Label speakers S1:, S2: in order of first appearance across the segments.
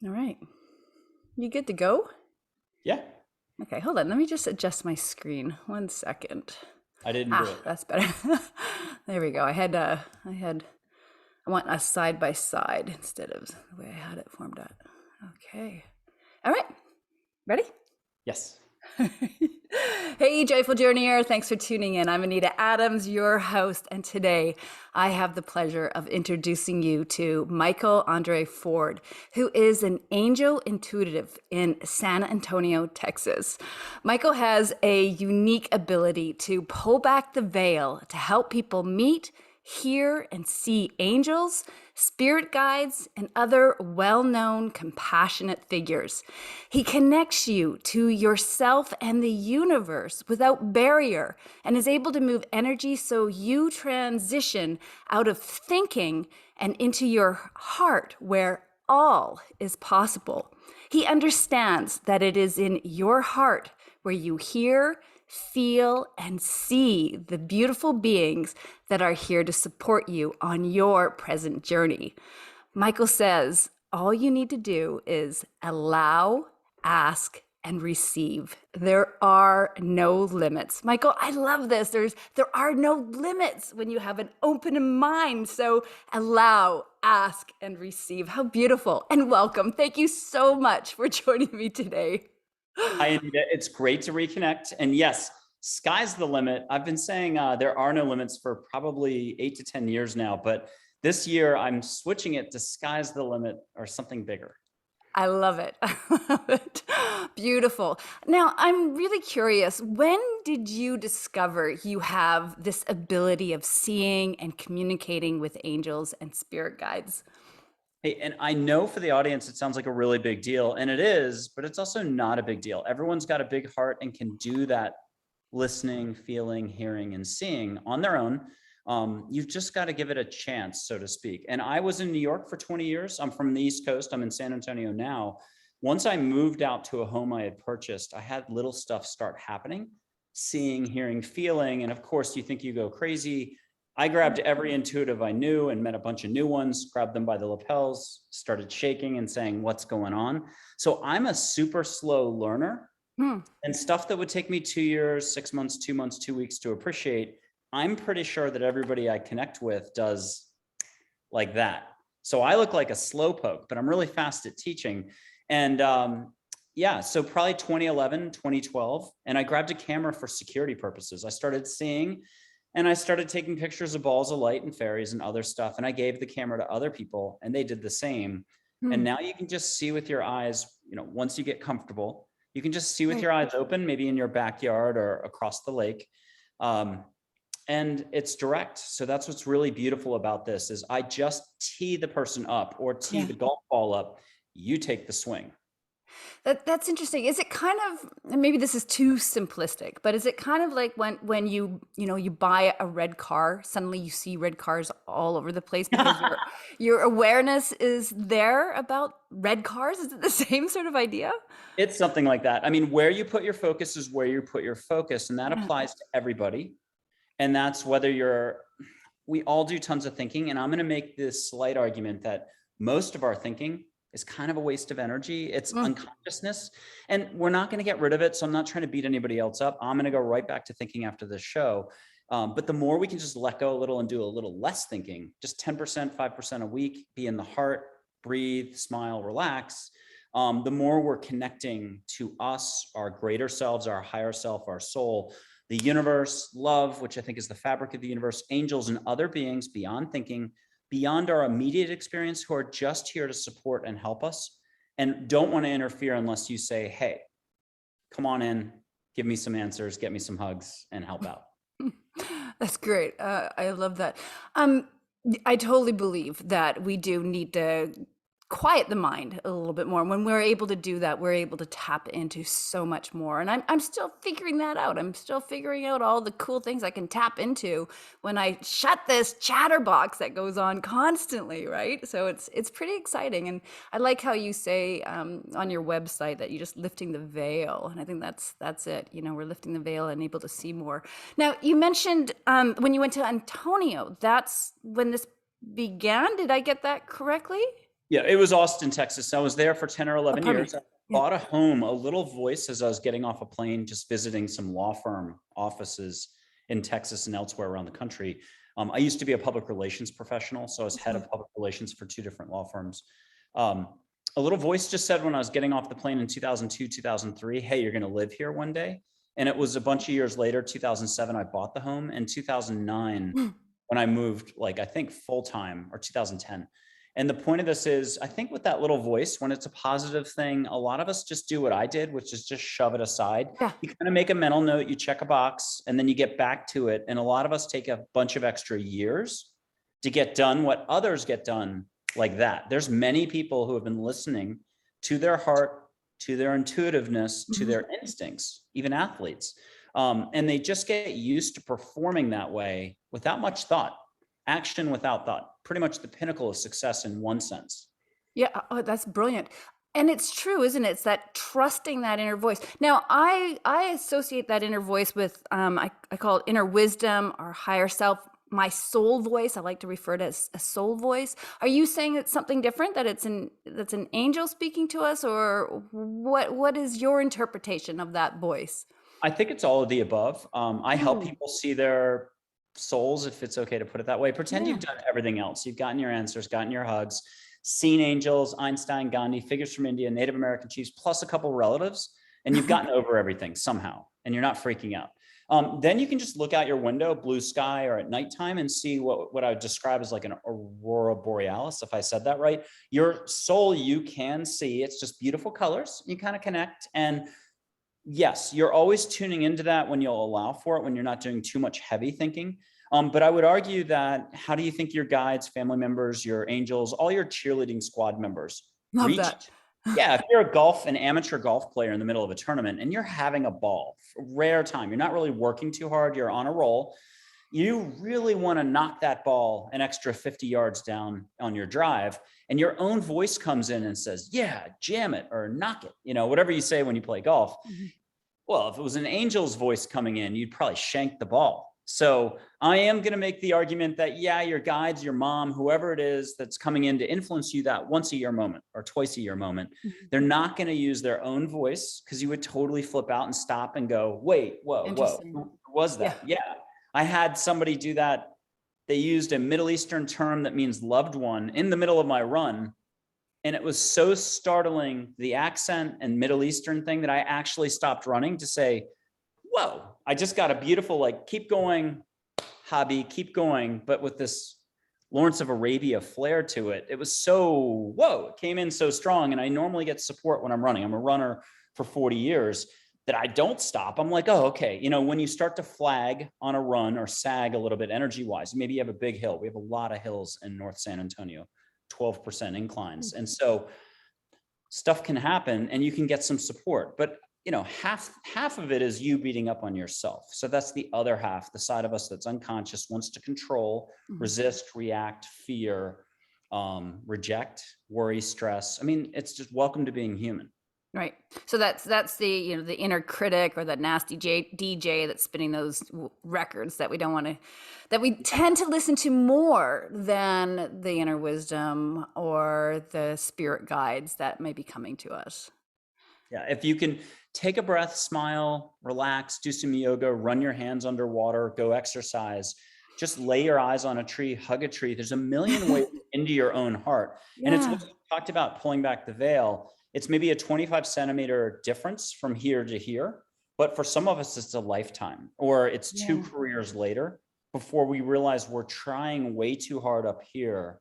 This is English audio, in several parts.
S1: All right. You good to go?
S2: Yeah,
S1: Okay, hold on. Let me just adjust my screen. 1 second.
S2: I didn't do it.
S1: That's better. There we go. I want us side by side instead of the way I had it formed out. Okay. All right. Ready?
S2: Yes.
S1: Hey, Joyful Journeyer. Thanks for tuning in. I'm Anita Adams, your host, and today I have the pleasure of introducing you to Michael André Ford, who is an angel intuitive in San Antonio, Texas. Michael has a unique ability to pull back the veil to help people meet, hear, and see angels, spirit guides, and other well known compassionate figures. He connects you to yourself and the universe without barrier and is able to move energy so you transition out of thinking and into your heart where all is possible. He understands that it is in your heart where you hear, feel, and see the beautiful beings that are here to support you on your present journey. Michael says, all you need to do is allow, ask, and receive. There are no limits. Michael, I love this. There are no limits when you have an open mind. So allow, ask, and receive. How beautiful. And welcome. Thank you so much for joining me today.
S2: Hi, Anita. It's great to reconnect. And yes, sky's the limit. I've been saying there are no limits for probably 8 to 10 years now, but this year I'm switching it to sky's the limit or something bigger.
S1: I love it. I love it. Beautiful. Now, I'm really curious. When did you discover you have this ability of seeing and communicating with angels and spirit guides?
S2: Hey, and I know for the audience, it sounds like a really big deal, and it is, but it's also not a big deal. Everyone's got a big heart and can do that listening, feeling, hearing, and seeing on their own. You've just got to give it a chance, so to speak. And I was in New York for 20 years. I'm from the East Coast. I'm in San Antonio now. Once I moved out to a home I had purchased, I had little stuff start happening, seeing, hearing, feeling. And of course, you think you go crazy. I grabbed every intuitive I knew and met a bunch of new ones, grabbed them by the lapels, started shaking and saying, what's going on? So I'm a super slow learner,
S1: Hmm.
S2: and stuff that would take me 2 years, 6 months, 2 months, 2 weeks to appreciate. I'm pretty sure that everybody I connect with does like that. So I look like a slowpoke, but I'm really fast at teaching. And yeah, so probably 2011, 2012. And I grabbed a camera for security purposes. I started seeing and I started taking pictures of balls of light and fairies and other stuff. And I gave the camera to other people and they did the same. And
S1: Hmm.
S2: now you can just see with your eyes, once you get comfortable, you can just see with
S1: Right.
S2: your eyes open, maybe in your backyard or across the lake. Um, and it's direct. So that's what's really beautiful about this is I just tee the person up or tee
S1: Yeah.
S2: the golf ball up. You take the swing.
S1: That's interesting. Is it kind of, and maybe this is too simplistic, but is it kind of like when you buy a red car, suddenly you see red cars all over the place because your awareness is there about red cars? Is it the same sort of idea?
S2: It's something like that. I mean, where you put your focus is where you put your focus. And that
S1: Yeah.
S2: applies to everybody. And that's whether we all do tons of thinking. And I'm going to make this slight argument that most of our thinking is kind of a waste of energy. It's
S1: Mm.
S2: unconsciousness, and we're not going to get rid of it. So I'm not trying to beat anybody else up. I'm going to go right back to thinking after this show. But the more we can just let go a little and do a little less thinking, just 10%, 5% a week, be in the heart, breathe, smile, relax. The more we're connecting to us, our greater selves, our higher self, our soul, the universe, love, which I think is the fabric of the universe, angels, and other beings beyond thinking, beyond our immediate experience, who are just here to support and help us and don't want to interfere unless you say, hey, come on in, give me some answers, get me some hugs, and help out.
S1: That's great. I love that. Um, I totally believe that we do need to quiet the mind a little bit more. When we're able to do that, we're able to tap into so much more. And I'm still figuring that out. I'm still figuring out all the cool things I can tap into when I shut this chatterbox that goes on constantly, right? So it's pretty exciting. And I like how you say on your website that you're just lifting the veil. And I think that's it. You know, we're lifting the veil and able to see more. Now, you mentioned when you went to Antonio, that's when this began. Did I get that correctly?
S2: Yeah, it was Austin, Texas. I was there for 10 or
S1: Oh,
S2: 11
S1: pardon me.
S2: years. I
S1: Yeah.
S2: bought a home, a little voice as I was getting off a plane, just visiting some law firm offices in Texas and elsewhere around the country. I used to be a public relations professional, so I was head
S1: Mhm.
S2: of public relations for 2 different law firms. Um, a little voice just said when I was getting off the plane in 2002, 2003, hey, you're going to live here one day. And it was a bunch of years later, 2007, I bought the home. In 2009, when I moved, like I think full time, or 2010. And the point of this is, I think with that little voice, when it's a positive thing, a lot of us just do what I did, which is just shove it aside.
S1: Yeah.
S2: You kind of make a mental note, you check a box, and then you get back to it. And a lot of us take a bunch of extra years to get done what others get done like that. There's many people who have been listening to their heart, to their intuitiveness, to
S1: Mhm.
S2: their instincts, even athletes. And they just get used to performing that way without much thought. Action without thought, pretty much the pinnacle of success in one sense.
S1: Yeah, that's brilliant. And it's true, isn't it? It's that trusting that inner voice. Now, I associate that inner voice with I call it inner wisdom or higher self, my soul voice. I like to refer to it as a soul voice. Are you saying it's something different, that that's an angel speaking to us, or what is your interpretation of that voice?
S2: I think it's all of the above. I help
S1: Mm,
S2: people see their souls, if it's okay to put it that way. Pretend
S1: yeah.
S2: you've done everything else. You've gotten your answers, gotten your hugs, seen angels, Einstein, Gandhi, figures from India, Native American chiefs, plus a couple relatives, and you've gotten over everything somehow, and you're not freaking out. Then you can just look out your window, blue sky, or at nighttime, and see what I would describe as like an aurora borealis, if I said that right. Your soul, you can see. It's just beautiful colors. You kind of connect, and yes, you're always tuning into that when you'll allow for it, when you're not doing too much heavy thinking. But I would argue that, how do you think your guides, family members, your angels, all your cheerleading squad members
S1: Love
S2: reach?
S1: that.
S2: Yeah, if you're an amateur golf player in the middle of a tournament and you're having a ball, rare time, you're not really working too hard, you're on a roll, you really want to knock that ball an extra 50 yards down on your drive, and your own voice comes in and says, yeah, jam it or knock it, whatever you say when you play golf.
S1: Mhm.
S2: Well, if it was an angel's voice coming in, you'd probably shank the ball. So I am going to make the argument that, yeah, your guides, your mom, whoever it is that's coming in to influence you, that once a year moment or twice a year moment,
S1: Mhm.
S2: they're not going to use their own voice, because you would totally flip out and stop and go, wait, whoa,
S1: Interesting.
S2: who was
S1: Yeah.
S2: that? Yeah. I had somebody do that. They used a Middle Eastern term that means loved one in the middle of my run. And it was so startling, the accent and Middle Eastern thing, that I actually stopped running to say, whoa, I just got a beautiful, like, keep going, hobby, keep going, but with this Lawrence of Arabia flair to it. It was so, whoa, it came in so strong. And I normally get support when I'm running. I'm a runner for 40 years, that I don't stop. I'm like, oh, okay. When you start to flag on a run or sag a little bit energy wise, maybe you have a big hill. We have a lot of hills in North San Antonio, 12% inclines. And so stuff can happen and you can get some support, but half of it is you beating up on yourself. So that's the other half, the side of us that's unconscious, wants to control,
S1: Mhm.
S2: resist, react, fear, reject, worry, stress. I mean, it's just welcome to being human.
S1: Right. So that's the, the inner critic, or that nasty DJ that's spinning those records that we don't want to, that we tend to listen to more than the inner wisdom or the spirit guides that may be coming to us.
S2: Yeah, if you can take a breath, smile, relax, do some yoga, run your hands underwater, go exercise, just lay your eyes on a tree, hug a tree. There's a million ways into your own heart. And it's
S1: Yeah.
S2: what you talked about, pulling back the veil. It's maybe a 25-centimeter difference from here to here. But for some of us, it's a lifetime, or it's two
S1: Yeah.
S2: careers later before we realize we're trying way too hard up here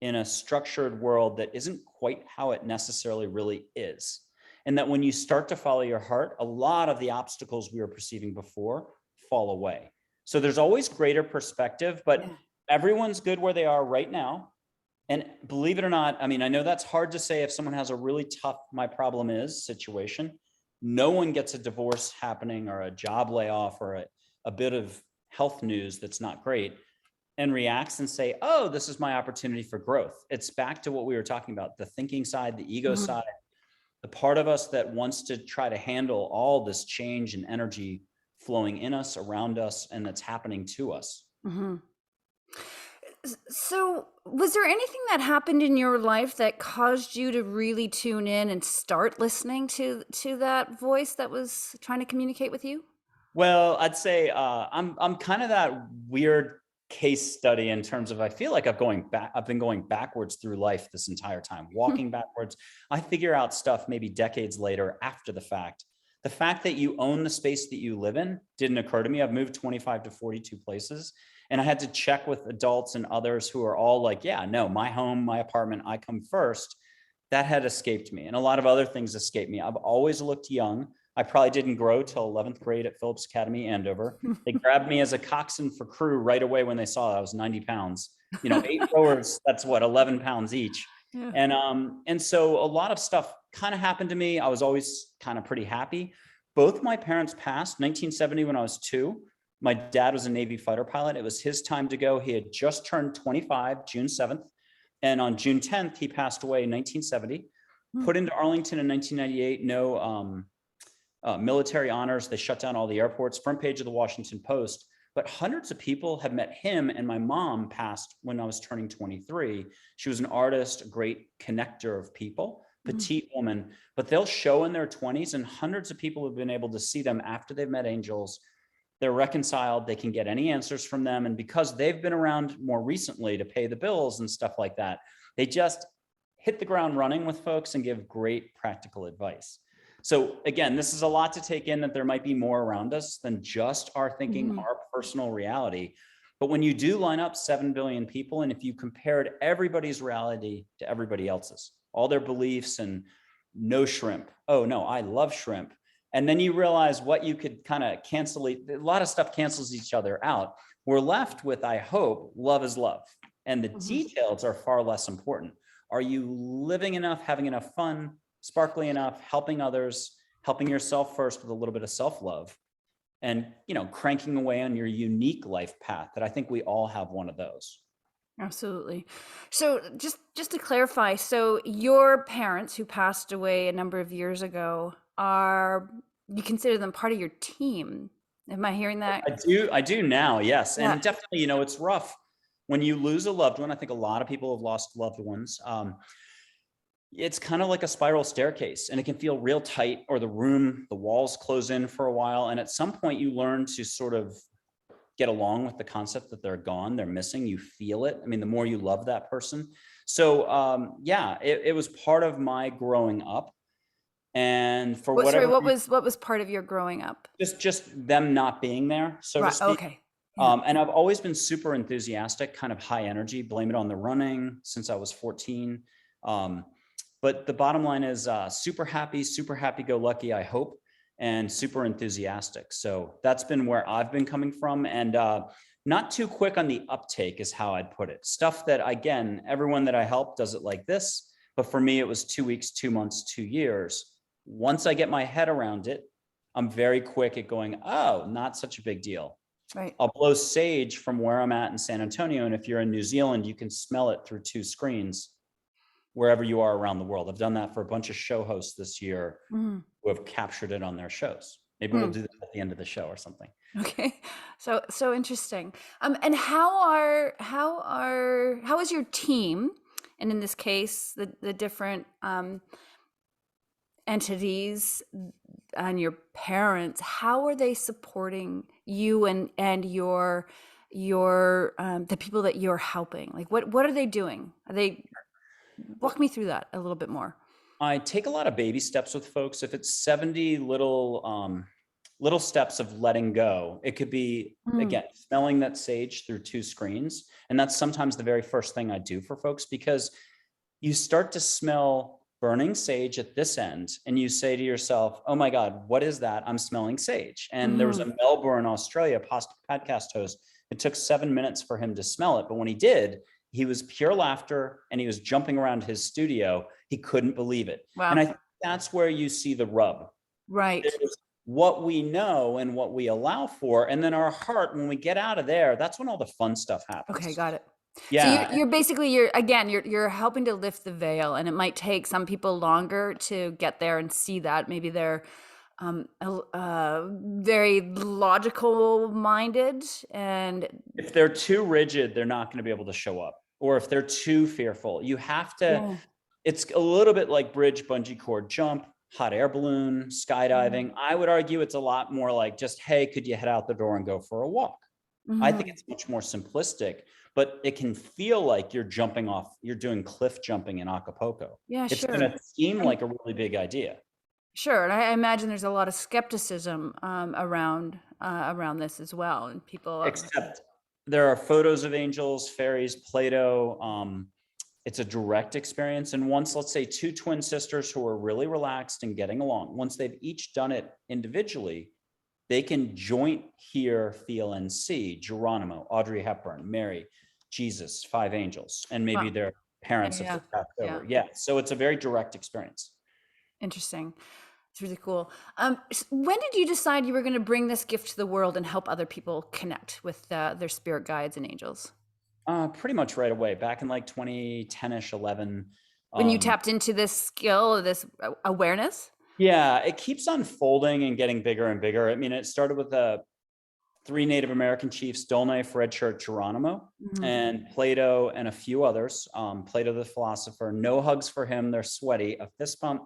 S2: in a structured world that isn't quite how it necessarily really is. And that when you start to follow your heart, a lot of the obstacles we were perceiving before fall away. So there's always greater perspective, but
S1: Yeah.
S2: everyone's good where they are right now. And believe it or not, I mean, I know that's hard to say if someone has a really tough my problem is situation. No one gets a divorce happening or a job layoff or a bit of health news that's not great and reacts and say, oh, this is my opportunity for growth. It's back to what we were talking about, the thinking side, the ego
S1: Mhm.
S2: side, the part of us that wants to try to handle all this change and energy flowing in us, around us, and that's happening to us.
S1: Mhm. So, was there anything that happened in your life that caused you to really tune in and start listening to that voice that was trying to communicate with you?
S2: Well, I'd say I'm kind of that weird case study in terms of I feel like I've been going backwards through life this entire time, walking backwards. I figure out stuff maybe decades later after the fact. The fact that you own the space that you live in didn't occur to me. I've moved 25 to 42 places, and I had to check with adults and others who are all like, yeah, no, my home, my apartment, I come first. That had escaped me, and a lot of other things escaped me. I've always looked young. I probably didn't grow till 11th grade at Phillips Academy, Andover. They grabbed me as a coxswain for crew right away when they saw I was 90 pounds. 8 rowers, that's what, 11 pounds each.
S1: Yeah.
S2: And so a lot of stuff kind of happened to me. I was always kind of pretty happy. Both my parents passed 1970 when I was 2. My dad was a Navy fighter pilot. It was his time to go. He had just turned 25, June 7th. And on June 10th, he passed away in 1970.
S1: Hmm.
S2: Put into Arlington in 1998, no military honors. They shut down all the airports, front page of the Washington Post. But hundreds of people have met him, and my mom passed when I was turning 23. She was an artist, a great connector of people, petite woman, but they'll show in their 20s, and hundreds of people have been able to see them after they've met angels. They're reconciled. They can get any answers from them. And because they've been around more recently to pay the bills and stuff like that, they just hit the ground running with folks and give great practical advice. So again, this is a lot to take in, that there might be more around us than just our thinking, our personal reality. But when you do line up 7 billion people, and if you compared everybody's reality to everybody else's, all their beliefs, and no shrimp, oh no, I love shrimp. And then you realize what you could kind of cancel. A lot of stuff cancels each other out. We're left with, I hope, love is love. And the details are far less important. Are you living enough, having enough fun, sparkly enough, helping others, helping yourself first with a little bit of self-love, and cranking away on your unique life path? That I think we all have one of those.
S1: Absolutely. So just to clarify, so your parents who passed away a number of years ago, are you consider them part of your team? Am I hearing that?
S2: I do now, yes.
S1: Yeah.
S2: And definitely, it's rough when you lose a loved one. I think a lot of people have lost loved ones. It's kind of like a spiral staircase, and it can feel real tight, or the walls close in for a while. And at some point you learn to sort of get along with the concept that they're gone, they're missing. You feel it. I mean, the more you love that person. So yeah, it was part of my growing up. And for
S1: Sorry,
S2: whatever
S1: what was part of your growing up?
S2: just them not being there, so to
S1: Right.
S2: speak.
S1: Okay. Yeah.
S2: And I've always been super enthusiastic, kind of high energy, blame it on the running since I was 14. But the bottom line is super happy go lucky, I hope, and super enthusiastic. So that's been where I've been coming from. And not too quick on the uptake is how I'd put it. Stuff that, again, everyone that I help does it like this. But for me, it was 2 weeks, 2 months, 2 years. Once I get my head around it, I'm very quick at going, oh, not such a big deal.
S1: Right.
S2: I'll blow sage from where I'm at in San Antonio. And if you're in New Zealand, you can smell it through 2 screens wherever you are around the world. I've done that for a bunch of show hosts this year who have captured it on their shows. Maybe we'll do that at the end of the show or something.
S1: Okay. So interesting. And how is your team, and in this case, the different entities and your parents, how are they supporting you and your the people that you're helping? Like what are they doing? Walk me through that a little bit more.
S2: I take a lot of baby steps with folks. If it's 70 little steps of letting go, it could be, again, smelling that sage through 2 screens. And that's sometimes the very first thing I do for folks, because you start to smell burning sage at this end, and you say to yourself, oh my God, what is that? I'm smelling sage. And there was a Melbourne, Australia podcast host. It took 7 minutes for him to smell it. But when he did, he was pure laughter, and he was jumping around his studio. He couldn't believe it.
S1: Wow.
S2: And I think that's where you see the rub.
S1: Right.
S2: There's what we know and what we allow for. And then our heart, when we get out of there, that's when all the fun stuff happens.
S1: Okay, got it.
S2: Yeah.
S1: So you're basically you're helping to lift the veil, and it might take some people longer to get there and see that. Maybe they're very logical minded and
S2: If they're too rigid, they're not going to be able to show up. Or if they're too fearful, you have to,
S1: yeah.
S2: it's a little bit like bridge, bungee cord jump, hot air balloon, skydiving. I would argue it's a lot more like just, hey, could you head out the door and go for a walk? I think
S1: Mhm.
S2: it's much more simplistic, but it can feel like you're jumping off, you're doing cliff jumping in Acapulco.
S1: Yeah,
S2: It's going
S1: sure.
S2: to seem
S1: And
S2: like a really big idea.
S1: sure, and I imagine there's a lot of skepticism around this as well, and people.
S2: Except there are photos of angels, fairies, Plato. It's a direct experience. And once, let's say, two twin sisters who are really relaxed and getting along, once they've each done it individually, they can joint hear, feel, and see Geronimo, Audrey Hepburn, Mary, Jesus, five angels, and maybe
S1: Wow.
S2: their
S1: Yeah,
S2: parents if
S1: yeah,
S2: they're passed
S1: yeah.
S2: over. Yeah. So it's a very direct experience.
S1: Interesting. It's really cool. When did you decide you were going to bring this gift to the world and help other people connect with their spirit guides and angels?
S2: Pretty much right away, back in like 2010-ish, 11.
S1: When you
S2: Um,
S1: tapped into this skill, this awareness?
S2: yeah, it keeps unfolding and getting bigger and bigger. I mean, it started with three Native American chiefs, Dull Knife, Red Shirt, Geronimo,
S1: Mhm.
S2: and Plato and a few others. Plato the philosopher, no hugs for him. They're sweaty. A fist bump,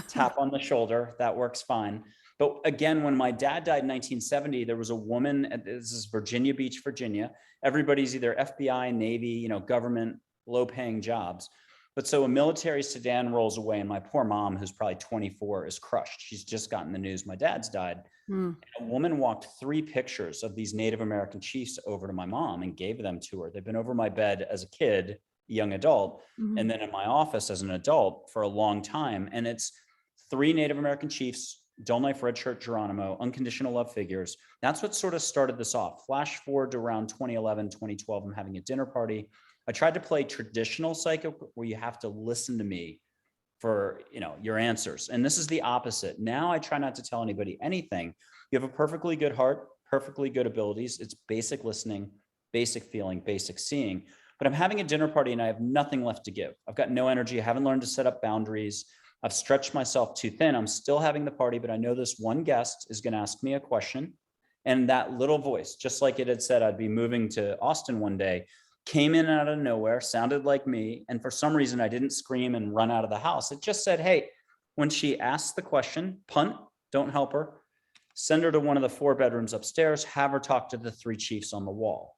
S2: tap on the shoulder. That works fine. But again, when my dad died in 1970, there was a woman, this is Virginia Beach, Virginia. Everybody's either FBI, Navy, government, low paying jobs. But so a military sedan rolls away, and my poor mom, who's probably 24, is crushed. She's just gotten the news my dad's died.
S1: Mm.
S2: A woman walked three pictures of these Native American chiefs over to my mom and gave them to her. They've been over my bed as a kid, young adult,
S1: Mhm.
S2: and then in my office as an adult for a long time. And it's three Native American chiefs, Dull Knife, Red Shirt, Geronimo, unconditional love figures. That's what sort of started this off. Flash forward to around 2011, 2012, I'm having a dinner party. I tried to play traditional psychic where you have to listen to me for your answers, and this is the opposite. Now I try not to tell anybody anything. You have a perfectly good heart, perfectly good abilities. It's basic listening, basic feeling, basic seeing. But I'm having a dinner party and I have nothing left to give. I've got no energy. I haven't learned to set up boundaries. I've stretched myself too thin. I'm still having the party, but I know this one guest is going to ask me a question, and that little voice, just like it had said I'd be moving to Austin one day, came in out of nowhere, sounded like me. And for some reason, I didn't scream and run out of the house. It just said, hey, when she asks the question, punt, don't help her, send her to one of the four bedrooms upstairs, have her talk to the three chiefs on the wall.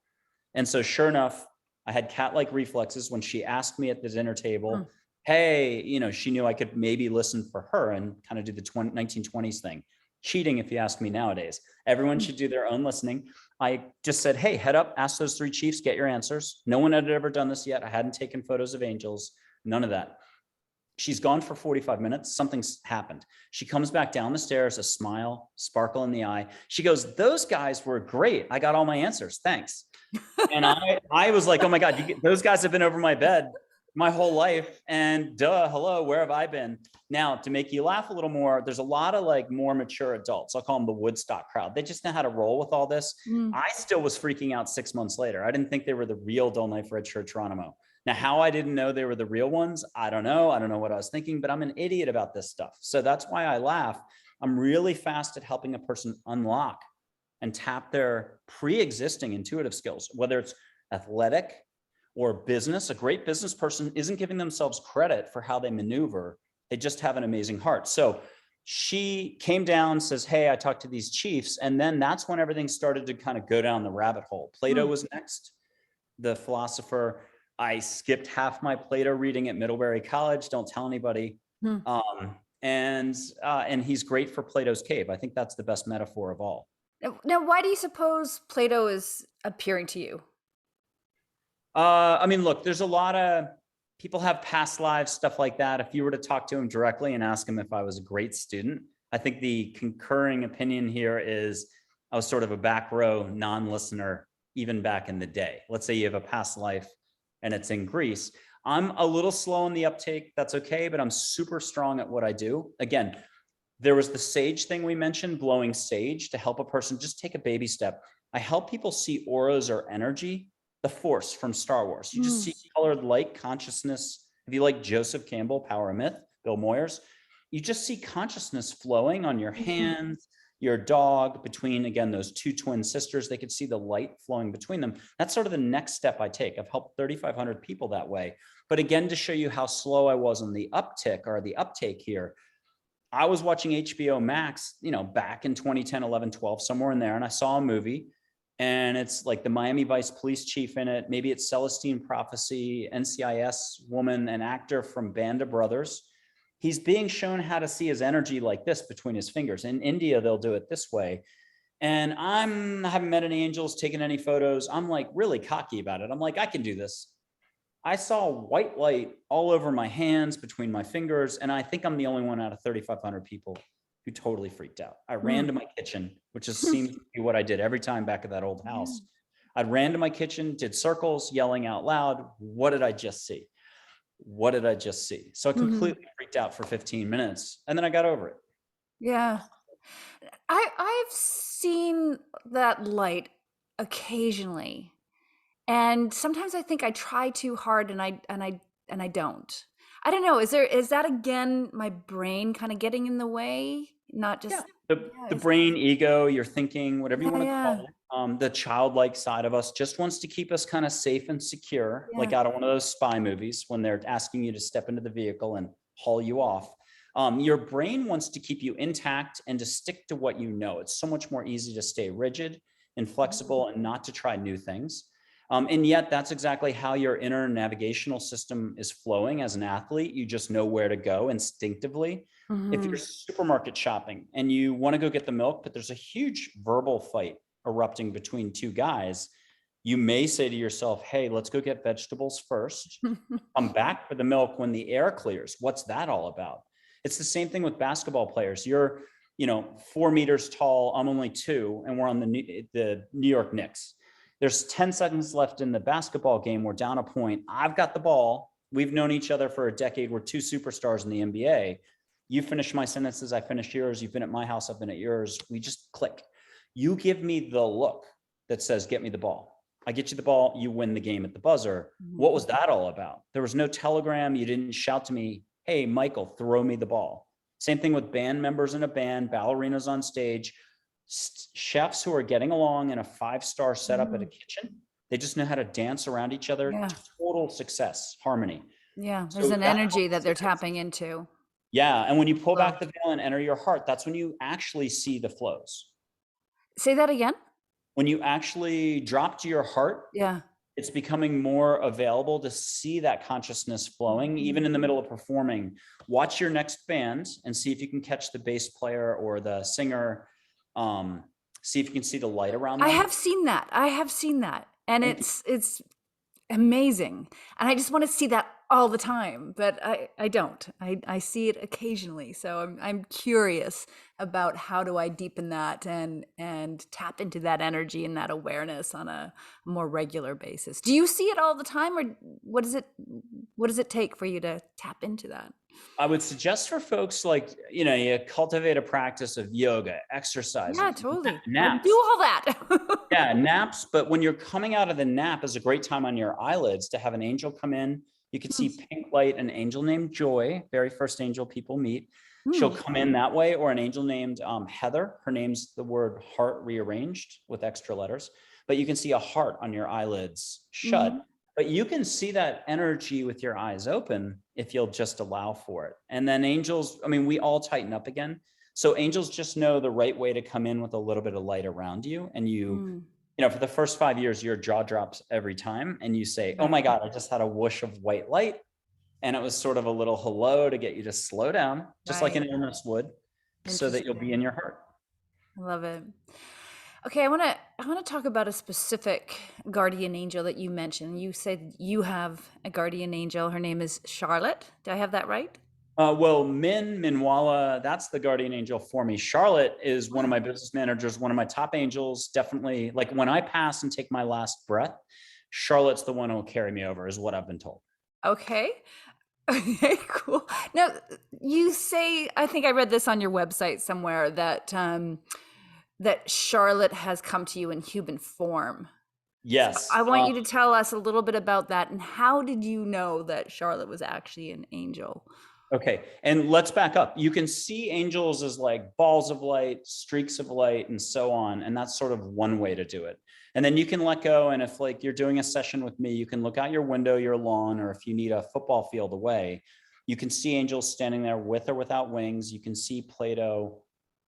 S2: And so, sure enough, I had cat like reflexes when she asked me at the dinner
S1: Mm.
S2: table, hey, she knew I could maybe listen for her and kind of do the 1920s thing. Cheating, if you ask me nowadays. Everyone
S1: Mm.
S2: should do their own listening. I just said, hey, head up, ask those three chiefs, get your answers. No one had ever done this yet. I hadn't taken photos of angels, none of that. She's gone for 45 minutes. Something's happened. She comes back down the stairs, a smile, sparkle in the eye. She goes, those guys were great. I got all my answers. Thanks. And I was like, oh my God, those guys have been over my bed my whole life. And hello, where have I been? Now, to make you laugh a little more, there's a lot of like more mature adults. I'll call them the Woodstock crowd. They just know how to roll with all this.
S1: Mm.
S2: I still was freaking out 6 months later. I didn't think they were the real Dull Knife, Red Shirt, Geronimo. Now, how I didn't know they were the real ones, I don't know. I don't know what I was thinking, but I'm an idiot about this stuff. So that's why I laugh. I'm really fast at helping a person unlock and tap their pre-existing intuitive skills, whether it's athletic or business. A great business person isn't giving themselves credit for how they maneuver. They just have an amazing heart. So she came down, says, hey, I talked to these chiefs. And then that's when everything started to kind of go down the rabbit hole. Plato
S1: Mm.
S2: was next, the philosopher. I skipped half my Plato reading at Middlebury College. Don't tell anybody.
S1: Mm.
S2: And he's great for Plato's cave. I think that's the best metaphor of all.
S1: Now, why do you suppose Plato is appearing to you?
S2: I mean, look, there's a lot of people have past lives, stuff like that. If you were to talk to him directly and ask him if I was a great student, I think the concurring opinion here is I was sort of a back row non-listener, even back in the day. Let's say you have a past life and it's in Greece. I'm a little slow in the uptake. That's okay, but I'm super strong at what I do. Again, there was the sage thing we mentioned, blowing sage to help a person just take a baby step. I help people see auras or energy, the force from Star Wars. You just
S1: Mm.
S2: see colored light, consciousness. If you like Joseph Campbell, Power of Myth, Bill Moyers, you just see consciousness flowing on your hands, your dog, between, again, those two twin sisters. They could see the light flowing between them. That's sort of the next step I take. I've helped 3,500 people that way. But again, to show you how slow I was on the uptick or the uptake here, I was watching HBO Max, back in 2010, 11, 12, somewhere in there. And I saw a movie, and it's like the Miami Vice police chief in it. Maybe it's Celestine Prophecy, NCIS woman, an actor from Band of Brothers. He's being shown how to see his energy like this between his fingers. In India, they'll do it this way. And I haven't met any angels, taken any photos. I'm like really cocky about it. I'm like, I can do this. I saw white light all over my hands, between my fingers, and I think I'm the only one out of 3,500 people who totally freaked out. I ran to my kitchen, which just seems to be what I did every time back at that old house. I ran to my kitchen, did circles, yelling out loud, what did I just see? What did I just see? So I completely freaked out for 15 minutes, and then I got over it.
S1: Yeah. I've seen that light occasionally. And sometimes I think I try too hard and I don't. I don't know. Is that again my brain kind of getting in the way? Not just
S2: The brain, ego, your thinking, whatever you want to call it. The childlike side of us just wants to keep us kind of safe and secure, like out of one of those spy movies when they're asking you to step into the vehicle and haul you off. Your brain wants to keep you intact and to stick to what you know. It's so much more easy to stay rigid and flexible and not to try new things. And yet that's exactly how your inner navigational system is flowing as an athlete. You just know where to go instinctively. If you're supermarket shopping and you want to go get the milk, but there's a huge verbal fight erupting between two guys, you may say to yourself, hey, let's go get vegetables first. Come back for the milk when the air clears. What's that all about? It's the same thing with basketball players. You're, 4 meters tall. I'm only 2, and we're on the New York Knicks. There's 10 seconds left in the basketball game. We're down a point. I've got the ball. We've known each other for a decade. We're 2 superstars in the NBA. You finish my sentences, I finish yours. You've been at my house, I've been at yours. We just click. You give me the look that says, get me the ball. I get you the ball, you win the game at the buzzer. What was that all about? There was no telegram. You didn't shout to me, hey, Michael, throw me the ball. Same thing with band members in a band, ballerinas on stage. Chefs who are getting along in a 5-star setup at a kitchen, they just know how to dance around each other. Total success, harmony.
S1: Yeah, there's an energy that they're tapping into.
S2: Yeah, and when you pull back the veil and enter your heart, that's when you actually see the flows.
S1: Say that again?
S2: When you actually drop to your heart, it's becoming more available to see that consciousness flowing, even in the middle of performing. Watch your next band and see if you can catch the bass player or the singer. See if you can see the light around them.
S1: I have seen that. And it's amazing. And I just want to see that all the time, but I don't. I see it occasionally. So I'm curious about how do I deepen that and tap into that energy and that awareness on a more regular basis. Do you see it all the time, or what does it take for you to tap into that?
S2: I would suggest for folks, like, you cultivate a practice of yoga, exercise.
S1: Yeah, totally.
S2: Naps.
S1: Do all that.
S2: Yeah, naps. But when you're coming out of the nap, is a great time on your eyelids to have an angel come in. You can see pink light, an angel named Joy, very first angel people meet. She'll come in that way, or an angel named Heather. Her name's the word heart rearranged with extra letters. But you can see a heart on your eyelids shut. But you can see that energy with your eyes open if you'll just allow for it. And then angels, we all tighten up again. So angels just know the right way to come in with a little bit of light around you. And you for the first 5 years, your jaw drops every time. And you say, oh my God, I just had a whoosh of white light. And it was sort of a little hello to get you to slow down, just like an illness would, so that you'll be in your heart.
S1: I love it. Okay, I want to talk about a specific guardian angel that you mentioned. You said you have a guardian angel. Her name is Charlotte. Do I have that right?
S2: Well, Minwala, that's the guardian angel for me. Charlotte is one of my business managers, one of my top angels. Definitely, like when I pass and take my last breath, Charlotte's the one who will carry me over, is what I've been told.
S1: Okay. Okay, cool. Now, you say, I think I read this on your website somewhere, that that Charlotte has come to you in human form.
S2: Yes.
S1: So I want you to tell us a little bit about that, and how did you know that Charlotte was actually an angel?
S2: Okay. And let's back up. You can see angels as like balls of light, streaks of light, and so on. And that's sort of one way to do it. And then you can let go. And if like you're doing a session with me, you can look out your window, your lawn, or if you need a football field away, you can see angels standing there with or without wings. You can see Plato,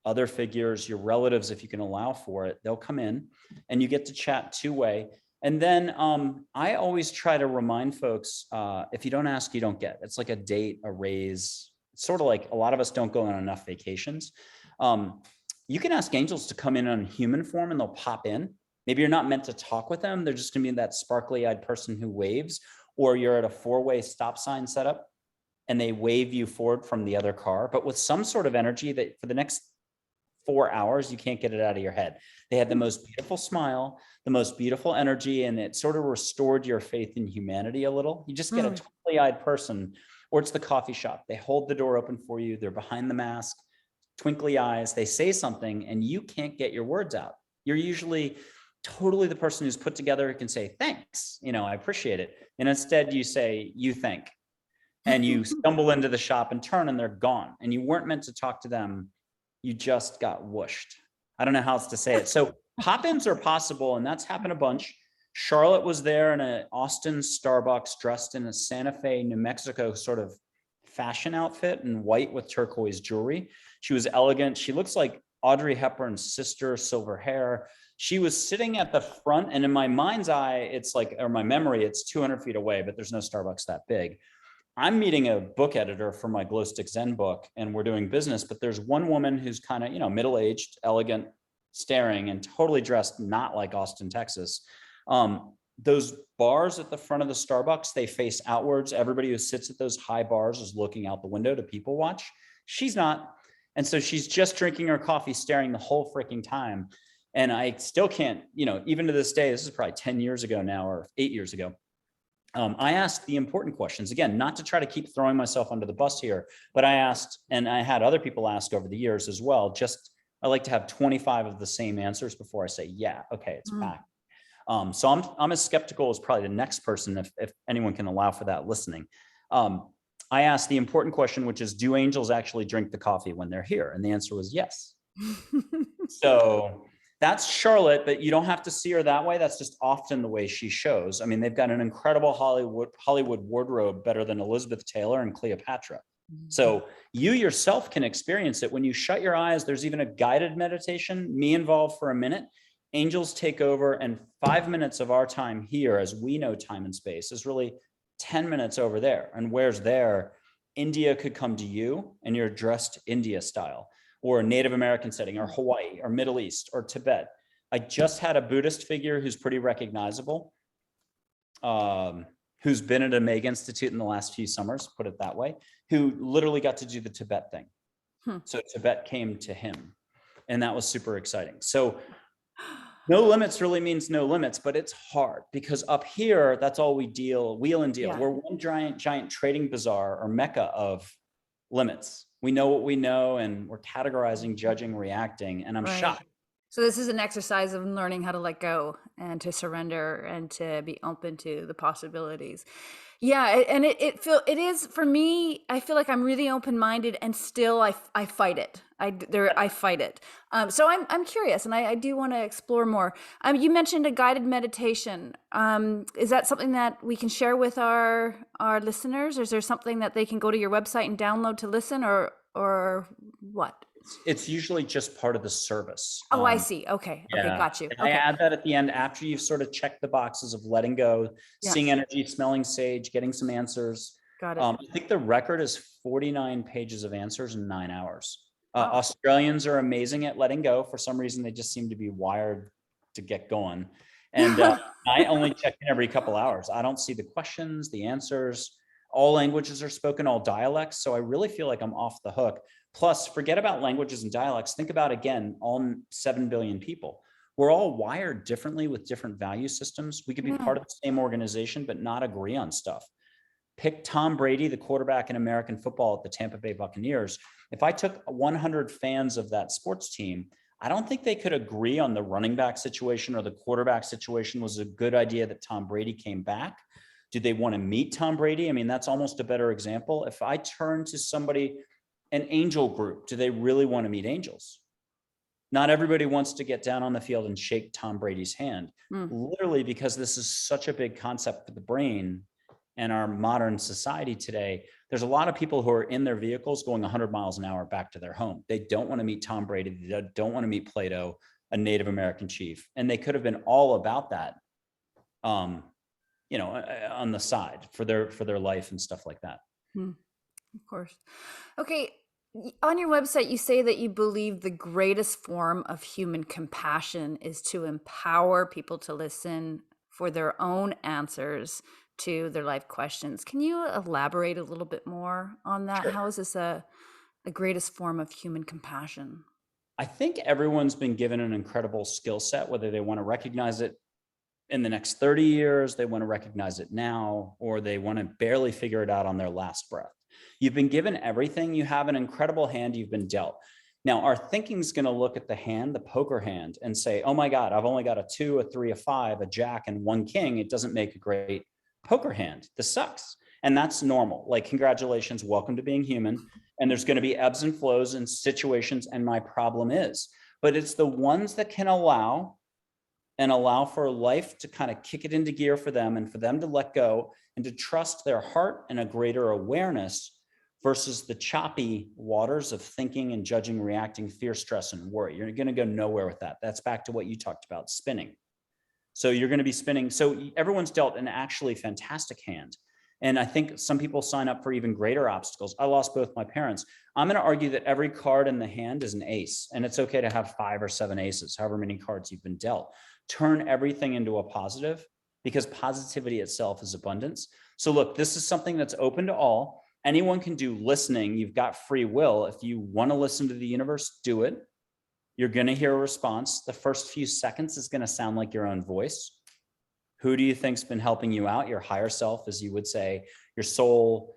S2: other figures, your relatives, if you can allow for it, they'll come in and you get to chat two-way. And then I always try to remind folks, if you don't ask, you don't get. It's like a date, a raise. It's sort of like a lot of us don't go on enough vacations. You can ask angels to come in on human form and they'll pop in. Maybe you're not meant to talk with them. They're just gonna be that sparkly-eyed person who waves, or you're at a four-way stop sign setup and they wave you forward from the other car, but with some sort of energy that for the next 4 hours, you can't get it out of your head. They had the most beautiful smile, the most beautiful energy, and it sort of restored your faith in humanity a little. You just get a twinkly-eyed person, or it's the coffee shop. They hold the door open for you. They're behind the mask, twinkly eyes. They say something and you can't get your words out. You're usually totally the person who's put together who can say, thanks, I appreciate it. And instead you say, you think. And you stumble into the shop and turn and they're gone. And you weren't meant to talk to them. You just got whooshed. I don't know how else to say it. So pop-ins are possible, and that's happened a bunch. Charlotte was there in an Austin Starbucks dressed in a Santa Fe, New Mexico sort of fashion outfit in white with turquoise jewelry. She was elegant. She looks like Audrey Hepburn's sister, silver hair. She was sitting at the front, and in my mind's eye, it's like, or my memory, it's 200 feet away, but there's no Starbucks that big. I'm meeting a book editor for my Glow Stick Zen book and we're doing business, but there's one woman who's kind of, middle-aged, elegant, staring and totally dressed, not like Austin, Texas. Those bars at the front of the Starbucks, they face outwards. Everybody who sits at those high bars is looking out the window to people watch. She's not. And so she's just drinking her coffee, staring the whole freaking time. And I still can't, even to this day, this is probably 10 years ago now or 8 years ago. I asked the important questions, again, not to try to keep throwing myself under the bus here, but I asked, and I had other people ask over the years as well, I like to have 25 of the same answers before I say, yeah, okay, it's back. So I'm as skeptical as probably the next person, if anyone can allow for that listening. I asked the important question, which is, do angels actually drink the coffee when they're here? And the answer was yes. So that's Charlotte, but you don't have to see her that way. That's just often the way she shows. I mean, they've got an incredible Hollywood wardrobe, better than Elizabeth Taylor and Cleopatra. So you yourself can experience it. When you shut your eyes, there's even a guided meditation, me involved for a minute. Angels take over, and 5 minutes of our time here, as we know time and space, is really 10 minutes over there. And where's there? India could come to you and you're dressed India style, or a Native American setting, or Hawaii, or Middle East, or Tibet. I just had a Buddhist figure who's pretty recognizable, who's been at a Meg Institute in the last few summers, put it that way, who literally got to do the Tibet thing. So Tibet came to him, and that was super exciting. So no limits really means no limits, but it's hard because up here, that's all we wheel and deal. Yeah. We're one giant trading bazaar or mecca of limits. We know what we know, and we're categorizing, judging, reacting, and I'm shocked.
S1: So this is an exercise of learning how to let go and to surrender and to be open to the possibilities. Yeah, and it is for me. I feel like I'm really open-minded, and still I fight it. I fight it. So I'm curious, and I do want to explore more. You mentioned a guided meditation. Is that something that we can share with our listeners? Or is there something that they can go to your website and download to listen, or what?
S2: It's usually just part of the service.
S1: Oh, I see. Okay. Yeah. Okay. Got you.
S2: Okay. I add that at the end after you've sort of checked the boxes of letting go, seeing energy, smelling sage, getting some answers. Got it. I think the record is 49 pages of answers in 9 hours. Wow. Australians are amazing at letting go. For some reason, they just seem to be wired to get going. And I only check in every couple hours. I don't see the questions, the answers. All languages are spoken, all dialects. So I really feel like I'm off the hook. Plus, forget about languages and dialects. Think about, again, all 7 billion people. We're all wired differently with different value systems. We could be part of the same organization, but not agree on stuff. Pick Tom Brady, the quarterback in American football at the Tampa Bay Buccaneers. If I took 100 fans of that sports team, I don't think they could agree on the running back situation or the quarterback situation was a good idea that Tom Brady came back. Do they want to meet Tom Brady? I mean, that's almost a better example. If I turn to somebody, an angel group, do they really want to meet angels? Not everybody wants to get down on the field and shake Tom Brady's hand, literally, because this is such a big concept for the brain and our modern society today. There's a lot of people who are in their vehicles going 100 miles an hour back to their home. They don't want to meet Tom Brady. They don't want to meet Plato, a Native American chief. And they could have been all about that, on the side for their life and stuff like that.
S1: Of course. Okay. On your website, you say that you believe the greatest form of human compassion is to empower people to listen for their own answers to their life questions. Can you elaborate a little bit more on that?
S2: Sure.
S1: How is this a greatest form of human compassion?
S2: I think everyone's been given an incredible skill set, whether they want to recognize it in the next 30 years, they want to recognize it now, or they want to barely figure it out on their last breath. You've been given everything. You have an incredible hand you've been dealt. Now, our thinking's going to look at the hand, the poker hand, and say, oh my God, I've only got a 2, a 3, a 5, a jack, and 1 king. It doesn't make a great poker hand. This sucks. And that's normal. Like, congratulations, welcome to being human. And there's going to be ebbs and flows and situations, and my problem is. But it's the ones that can allow for life to kind of kick it into gear for them, and for them to let go and to trust their heart and a greater awareness versus the choppy waters of thinking and judging, reacting, fear, stress, and worry. You're going to go nowhere with that. That's back to what you talked about, spinning. So you're going to be spinning. So everyone's dealt an actually fantastic hand. And I think some people sign up for even greater obstacles. I lost both my parents. I'm going to argue that every card in the hand is an ace, and it's okay to have 5 or 7 aces, however many cards you've been dealt. Turn everything into a positive, because positivity itself is abundance. So look, this is something that's open to all. Anyone can do listening. You've got free will. If you want to listen to the universe, do it. You're going to hear a response. The first few seconds is going to sound like your own voice. Who do you think's been helping you out? Your higher self, as you would say, your soul,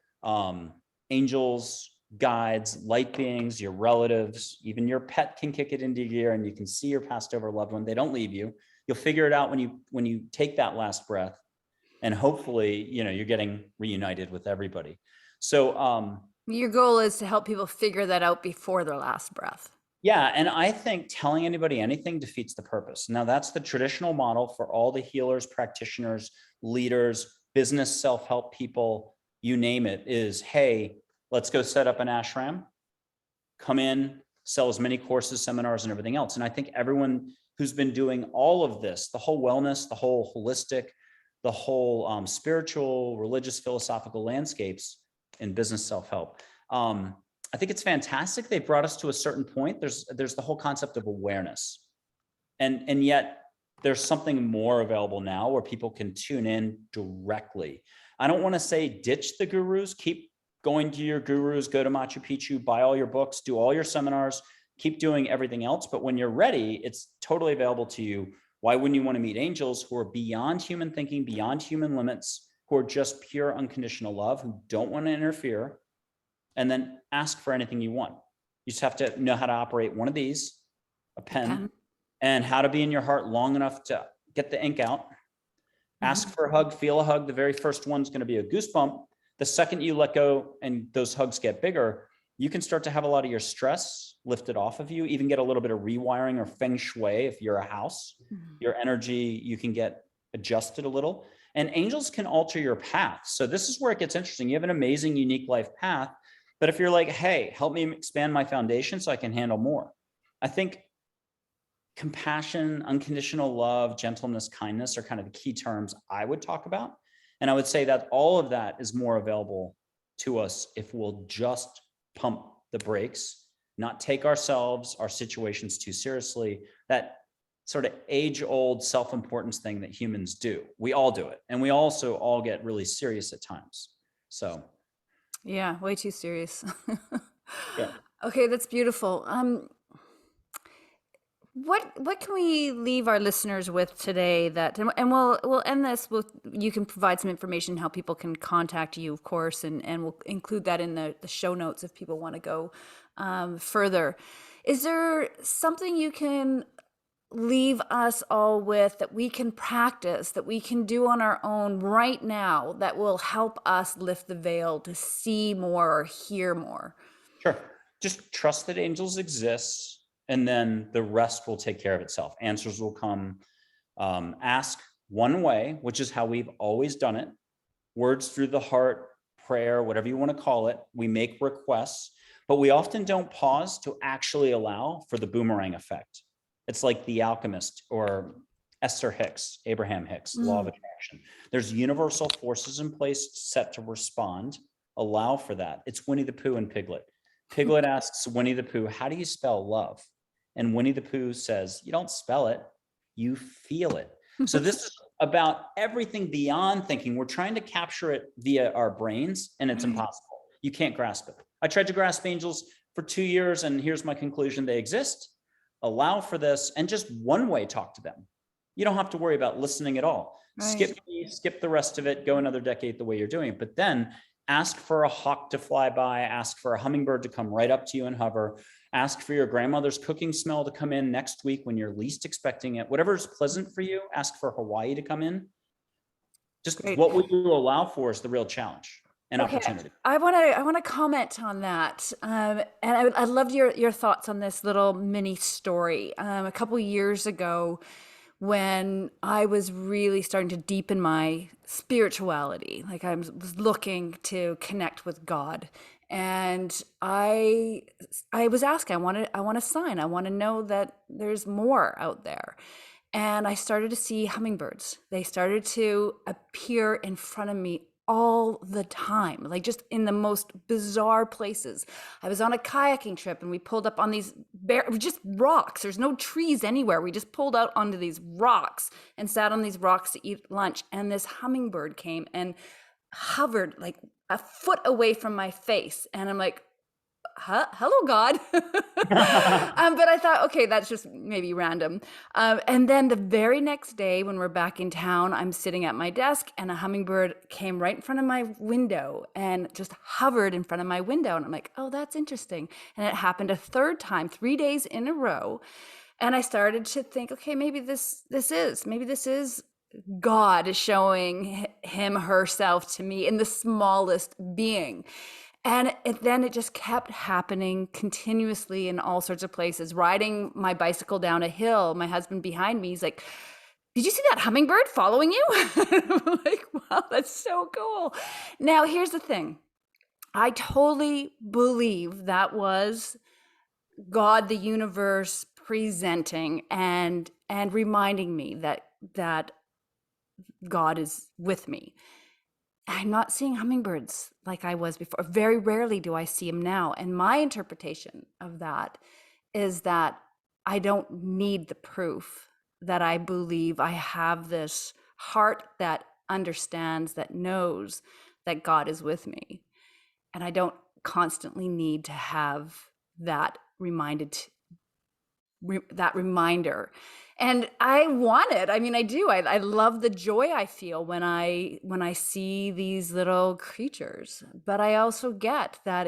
S2: angels, guides, light beings, your relatives, even your pet can kick it into gear, and you can see your passed over loved one. They don't leave you. You'll figure it out when you take that last breath, and hopefully, you're getting reunited with everybody. So
S1: your goal is to help people figure that out before their last breath.
S2: yeah, and I think telling anybody anything defeats the purpose. Now, that's the traditional model for all the healers, practitioners, leaders, business self-help people, you name it, is, hey, let's go set up an ashram, come in, sell as many courses, seminars, and everything else. And I think everyone who's been doing all of this, the whole wellness, the whole holistic, the whole spiritual, religious, philosophical landscapes in business self-help, I think it's fantastic. They brought us to a certain point. There's the whole concept of awareness. And yet there's something more available now where people can tune in directly. I don't want to say ditch the gurus, keep going to your gurus, go to Machu Picchu, buy all your books, do all your seminars, keep doing everything else. But when you're ready, it's totally available to you. Why wouldn't you want to meet angels who are beyond human thinking, beyond human limits, who are just pure unconditional love, who don't want to interfere? And then ask for anything you want. You just have to know how to operate one of these, a pen, and how to be in your heart long enough to get the ink out. Ask for a hug, feel a hug. The very first one's going to be a goosebump. The second you let go and those hugs get bigger, you can start to have a lot of your stress lifted off of you, even get a little bit of rewiring or feng shui. If you're a house, your energy, you can get adjusted a little. And angels can alter your path. So this is where it gets interesting. You have an amazing, unique life path. But if you're like, hey, help me expand my foundation so I can handle more. I think compassion, unconditional love, gentleness, kindness are kind of the key terms I would talk about. And I would say that all of that is more available to us if we'll just pump the brakes, not take ourselves, our situations too seriously. That sort of age-old self-importance thing that humans do. We all do it. And we also all get really serious at times. So
S1: yeah, way too serious.
S2: yeah.
S1: Okay, that's beautiful. What can we leave our listeners with today? And we'll end this with, you can provide some information how people can contact you, of course, and we'll include that in the show notes if people want to go further. Is there something you can leave us all with that we can practice, that we can do on our own right now, that will help us lift the veil to see more or hear more?
S2: Sure. Just trust that angels exist, and then the rest will take care of itself. Answers will come. Ask one way, which is how we've always done it. Words through the heart, prayer, whatever you want to call it. We make requests, but we often don't pause to actually allow for the boomerang effect. It's like the alchemist or Esther Hicks, Abraham Hicks, law of attraction. There's universal forces in place set to respond. Allow for that. It's Winnie the Pooh and Piglet. Piglet asks Winnie the Pooh, how do you spell love? And Winnie the Pooh says, you don't spell it, you feel it. So this is about everything beyond thinking. We're trying to capture it via our brains, and it's impossible. You can't grasp it. I tried to grasp angels for 2 years, and here's my conclusion. They exist. Allow for this, and just one way talk to them. You don't have to worry about listening at all.
S1: Right.
S2: Skip me, skip the rest of it, go another decade the way you're doing it. But then ask for a hawk to fly by, ask for a hummingbird to come right up to you and hover, ask for your grandmother's cooking smell to come in next week when you're least expecting it. Whatever's pleasant for you, ask for Hawaii to come in. Just
S1: Great.
S2: what will you allow for is the real challenge and opportunity.
S1: I want to comment on that, and I loved your thoughts on this little mini story. A couple years ago, when I was really starting to deepen my spirituality, like I was looking to connect with God, and I was asking, I want a sign, I want to know that there's more out there. And I started to see hummingbirds. They started to appear in front of me all the time, like just in the most bizarre places. I was on a kayaking trip and we pulled up on these just rocks. There's no trees anywhere. We just pulled out onto these rocks and sat on these rocks to eat lunch. And this hummingbird came and hovered like a foot away from my face. And I'm like, hello, God. But I thought, okay, that's just maybe random. And then the very next day when we're back in town, I'm sitting at my desk and a hummingbird came right in front of my window and just hovered in front of my window. And I'm like, oh, that's interesting. And it happened a third time, 3 days in a row. And I started to think, okay, maybe this is God showing him herself to me in the smallest being. And then it just kept happening continuously in all sorts of places. Riding my bicycle down a hill, my husband behind me, he's like, did you see that hummingbird following you? I'm like, wow, that's so cool. Now, here's the thing. I totally believe that was God, the universe presenting and reminding me that God is with me. I'm not seeing hummingbirds like I was before. Very rarely do I see them now. And my interpretation of that is that I don't need the proof, that I believe I have this heart that understands, that knows that God is with me. And I don't constantly need to have that that reminder. And I want it. I mean, I do. I love the joy I feel when I see these little creatures. But I also get that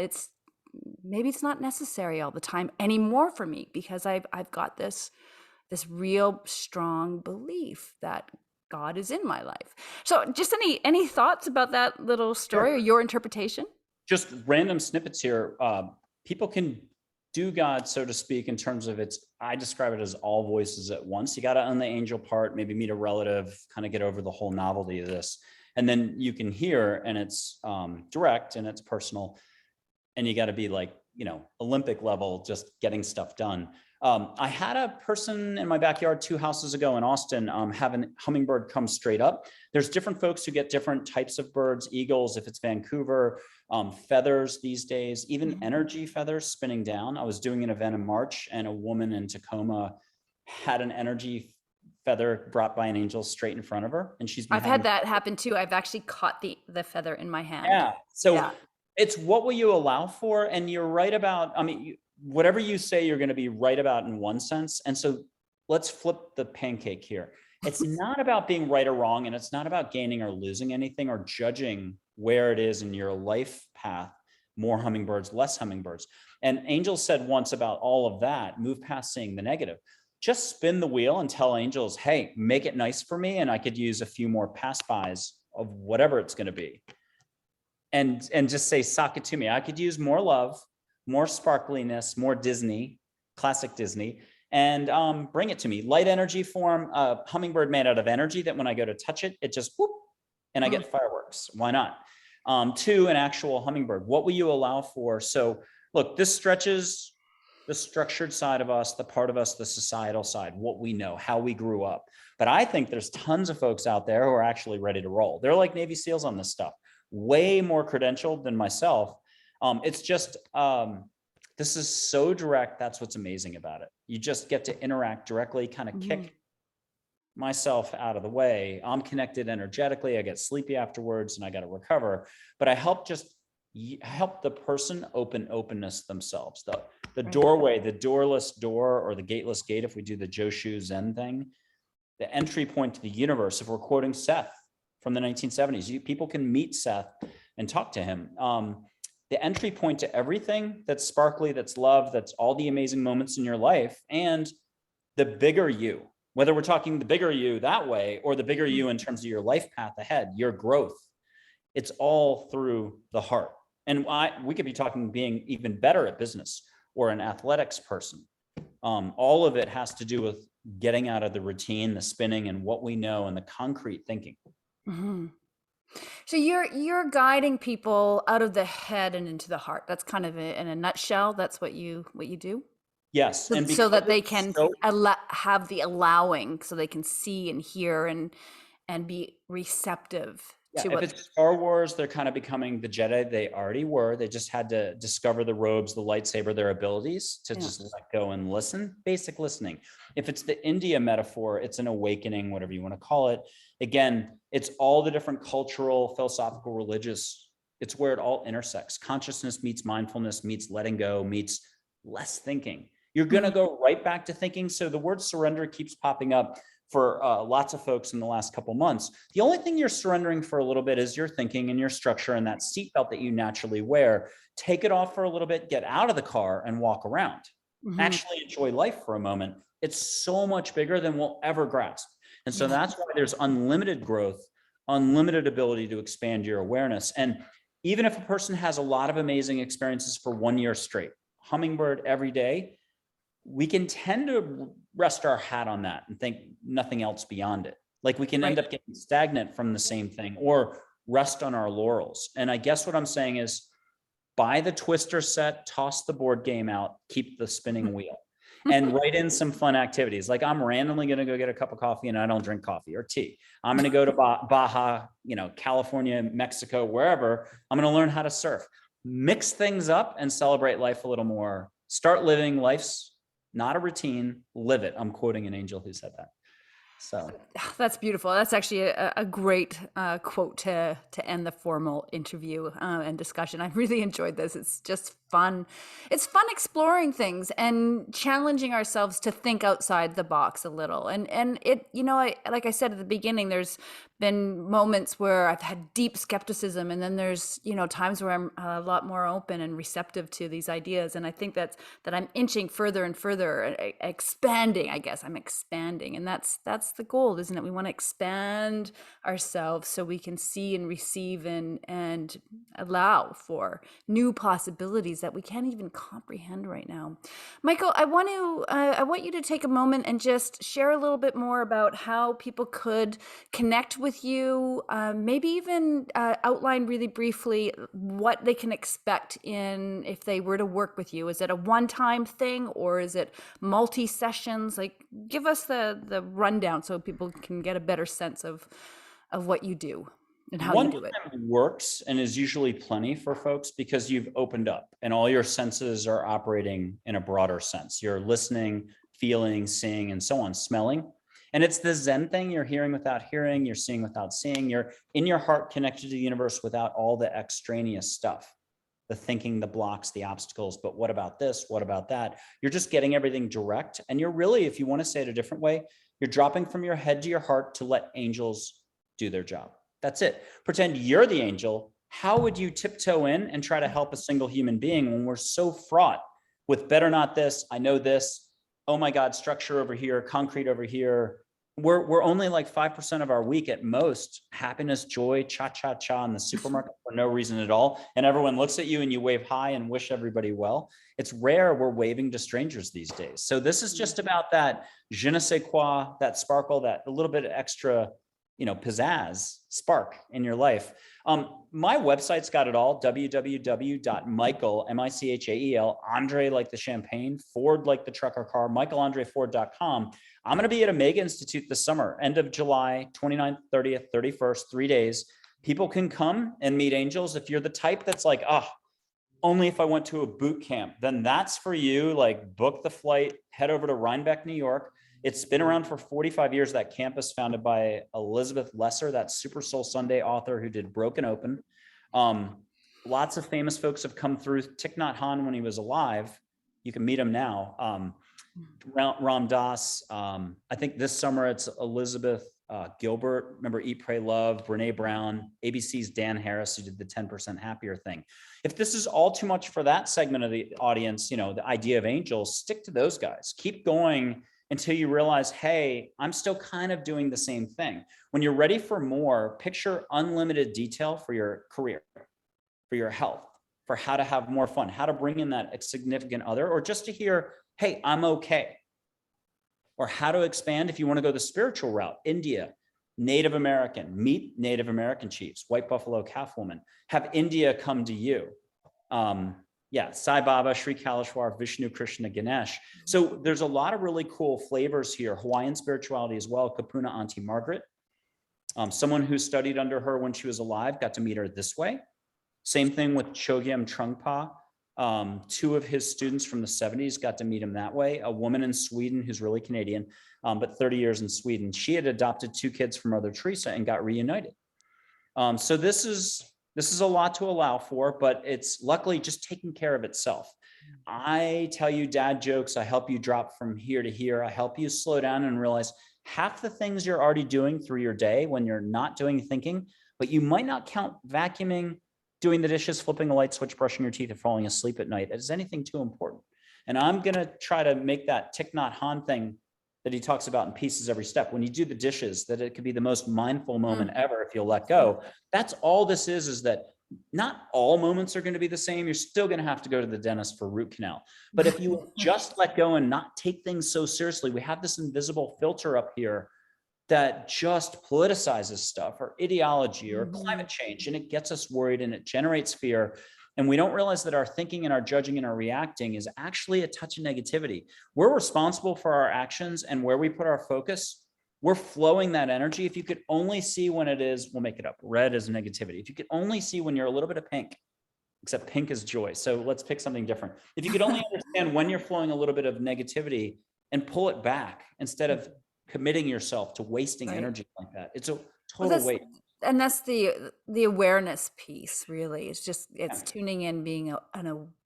S1: maybe it's not necessary all the time anymore for me, because I've got this real strong belief that God is in my life. So just any thoughts about that little story? Sure. Or your interpretation?
S2: Just random snippets here. People can do God, so to speak, in terms of I describe it as all voices at once. You got to own the angel part, maybe meet a relative, kind of get over the whole novelty of this. And then you can hear, and it's direct and it's personal. And you got to be like, Olympic level, just getting stuff done. I had a person in my backyard 2 houses ago in Austin have a hummingbird come straight up. There's different folks who get different types of birds, eagles, if it's Vancouver, feathers these days, even energy feathers spinning down. I was doing an event in March and a woman in Tacoma had an energy feather brought by an angel straight in front of her. And
S1: I've had that happen too. I've actually caught the feather in my hand.
S2: Yeah. So it's what will you allow for? And you're right about, whatever you say, you're going to be right about in one sense. And so let's flip the pancake here. It's not about being right or wrong, and it's not about gaining or losing anything or judging where it is in your life path, more hummingbirds, less hummingbirds. And Angel said once about all of that, move past seeing the negative. just spin the wheel and tell angels, hey, make it nice for me. And I could use a few more pass-bys of whatever it's going to be. And just say, sock it to me. I could use more love, more sparkliness, more Disney, classic Disney, and bring it to me. Light energy form, a hummingbird made out of energy that when I go to touch it, it just whoop, and I get fireworks. Why not? To an actual hummingbird. What will you allow for? So look, this stretches the structured side of us, the part of us, the societal side, what we know, how we grew up. But I think there's tons of folks out there who are actually ready to roll. They're like Navy SEALs on this stuff, way more credentialed than myself. It's just, this is so direct. That's what's amazing about it. You just get to interact directly, kind of kick myself out of the way. I'm connected energetically. I get sleepy afterwards and I got to recover, but I help the person openness themselves. The doorway, the doorless door or the gateless gate, if we do the Joshu Zen thing, the entry point to the universe, if we're quoting Seth from the 1970s, people can meet Seth and talk to him. The entry point to everything that's sparkly, that's love, that's all the amazing moments in your life, and the bigger you, whether we're talking the bigger you that way or the bigger you in terms of your life path ahead, your growth, it's all through the heart. And we could be talking being even better at business or an athletics person. All of it has to do with getting out of the routine, the spinning, and what we know, and the concrete thinking.
S1: So you're guiding people out of the head and into the heart. That's kind of in a nutshell. That's what you do.
S2: Yes,
S1: So that they can have the allowing, so they can see and hear and be receptive.
S2: If it's Star Wars, they're kind of becoming the Jedi they already were. They just had to discover the robes, the lightsaber, their abilities to just let go and listen, basic listening. If it's the India metaphor, it's an awakening, whatever you want to call it. Again, it's all the different cultural, philosophical, religious, it's where it all intersects. Consciousness meets mindfulness, meets letting go, meets less thinking. You're going to go right back to thinking. So the word surrender keeps popping up for lots of folks in the last couple months. The only thing you're surrendering for a little bit is your thinking and your structure and that seatbelt that you naturally wear. Take it off for a little bit, get out of the car and walk around. Actually enjoy life for a moment. It's so much bigger than we'll ever grasp. And so that's why there's unlimited growth, unlimited ability to expand your awareness. And even if a person has a lot of amazing experiences for 1 year straight, hummingbird every day, we can tend to rest our hat on that and think nothing else beyond it. Like we can end up getting stagnant from the same thing or rest on our laurels. And I guess what I'm saying is buy the twister set, toss the board game out, keep the spinning wheel, and write in some fun activities. Like I'm randomly going to go get a cup of coffee and I don't drink coffee or tea. I'm going to go to Baja, California, Mexico, wherever. I'm going to learn how to surf. Mix things up and celebrate life a little more. Start living life's not a routine, live it. I'm quoting an angel who said that. So
S1: that's beautiful. That's actually a great quote to end the formal interview and discussion. I really enjoyed this. It's just fun. It's fun exploring things and challenging ourselves to think outside the box a little. And it, like I said at the beginning, there's been moments where I've had deep skepticism, and then there's times where I'm a lot more open and receptive to these ideas. And I think that I'm inching further and further, expanding. I guess I'm expanding, and that's the goal, isn't it? We want to expand ourselves so we can see and receive and allow for new possibilities that we can't even comprehend right now. Michael, I want you to take a moment and just share a little bit more about how people could connect with you, maybe even outline really briefly what they can expect if they were to work with you. Is it a one-time thing or is it multi-sessions? Like, give us the rundown so people can get a better sense of what you do and how you do it.
S2: One time works and is usually plenty for folks because you've opened up and all your senses are operating in a broader sense. You're listening, feeling, seeing, and so on, smelling. And it's the Zen thing. You're hearing without hearing, you're seeing without seeing, you're in your heart connected to the universe without all the extraneous stuff, the thinking, the blocks, the obstacles. But what about this? What about that? You're just getting everything direct. And you're really, if you want to say it a different way, you're dropping from your head to your heart to let angels do their job. That's it. Pretend you're the angel. How would you tiptoe in and try to help a single human being when we're so fraught with better not this, I know this, oh my God, structure over here, concrete over here. We're only like 5% of our week at most. Happiness, joy, cha-cha-cha in the supermarket for no reason at all. And everyone looks at you and you wave hi and wish everybody well. It's rare we're waving to strangers these days. So this is just about that je ne sais quoi, that sparkle, that a little bit of extra, pizzazz, spark in your life. My website's got it all, www.michael, M-I-C-H-A-E-L, André like the champagne, Ford like the trucker car, michaelandreford.com. I'm going to be at Omega Institute this summer, end of July, 29th, 30th, 31st, 3 days. People can come and meet angels. If you're the type that's like, only if I went to a boot camp, then that's for you. Like, book the flight, head over to Rhinebeck, New York. It's been around for 45 years, that campus, founded by Elizabeth Lesser, that Super Soul Sunday author who did Broken Open. Lots of famous folks have come through. Thich Nhat Hanh, when he was alive, you can meet him now. Ram Dass. I think this summer it's Elizabeth Gilbert. Remember Eat, Pray, Love, Brene Brown, ABC's Dan Harris, who did the 10% Happier thing. If this is all too much for that segment of the audience, the idea of angels, stick to those guys. Keep going until you realize, hey, I'm still kind of doing the same thing. When you're ready for more, picture unlimited detail for your career, for your health, for how to have more fun, how to bring in that significant other, or just to hear, hey, I'm okay. Or how to expand if you want to go the spiritual route. India, Native American, meet Native American chiefs, white buffalo calf woman, have India come to you. Sai Baba, Sri Kaleshwar, Vishnu, Krishna, Ganesh. So there's a lot of really cool flavors here. Hawaiian spirituality as well. Kapuna Auntie Margaret. Someone who studied under her when she was alive, got to meet her this way. Same thing with Chogyam Trungpa. Two of his students from the 70s got to meet him that way. A woman in Sweden who's really Canadian, but 30 years in Sweden. She had adopted 2 kids from Mother Teresa and got reunited. So this is a lot to allow for, but it's luckily just taking care of itself. I tell you dad jokes. I help you drop from here to here. I help you slow down and realize half the things you're already doing through your day when you're not doing thinking, but you might not count vacuuming, doing the dishes, flipping a light switch, brushing your teeth, and falling asleep at night as anything too important. And I'm going to try to make that Thich Nhat Hanh thing that he talks about in pieces every step. When you do the dishes, that it could be the most mindful moment ever if you'll let go. That's all this is that not all moments are going to be the same. You're still going to have to go to the dentist for root canal. But if you just let go and not take things so seriously, we have this invisible filter up here that just politicizes stuff, or ideology, or climate change, and it gets us worried and it generates fear. And we don't realize that our thinking and our judging and our reacting is actually a touch of negativity. We're responsible for our actions, and where we put our focus, we're flowing that energy. If you could only see when it is, we'll make it up, red is negativity. If you could only see when you're a little bit of pink, except pink is joy. So let's pick something different. If you could only understand when you're flowing a little bit of negativity and pull it back instead of committing yourself to wasting energy like that. It's a total waste.
S1: And that's the awareness piece, really. It's tuning in, being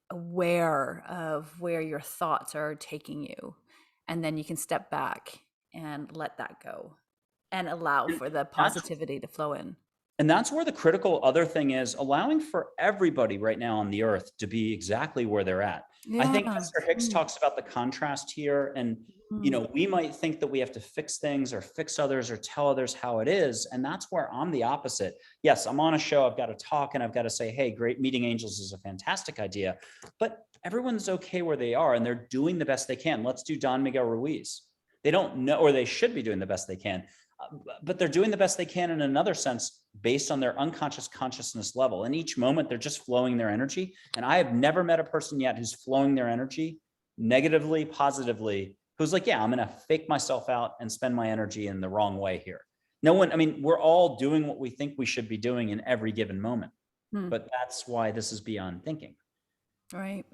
S1: aware of where your thoughts are taking you. And then you can step back and let that go and allow for the positivity to flow in.
S2: And that's where the critical other thing is, allowing for everybody right now on the earth to be exactly where they're at. I think Mr. Hicks talks about the contrast here. And, we might think that we have to fix things or fix others or tell others how it is. And that's where I'm the opposite. Yes, I'm on a show. I've got to talk and I've got to say, hey, great, meeting angels is a fantastic idea. But everyone's okay where they are and they're doing the best they can. Let's do Don Miguel Ruiz. They don't know, or they should be doing the best they can. But they're doing the best they can in another sense based on their unconscious consciousness level. And each moment they're just flowing their energy. And I have never met a person yet who's flowing their energy negatively, positively, who's like, yeah, I'm going to fake myself out and spend my energy in the wrong way here. No one, we're all doing what we think we should be doing in every given moment. But that's why this is beyond thinking.
S1: Right.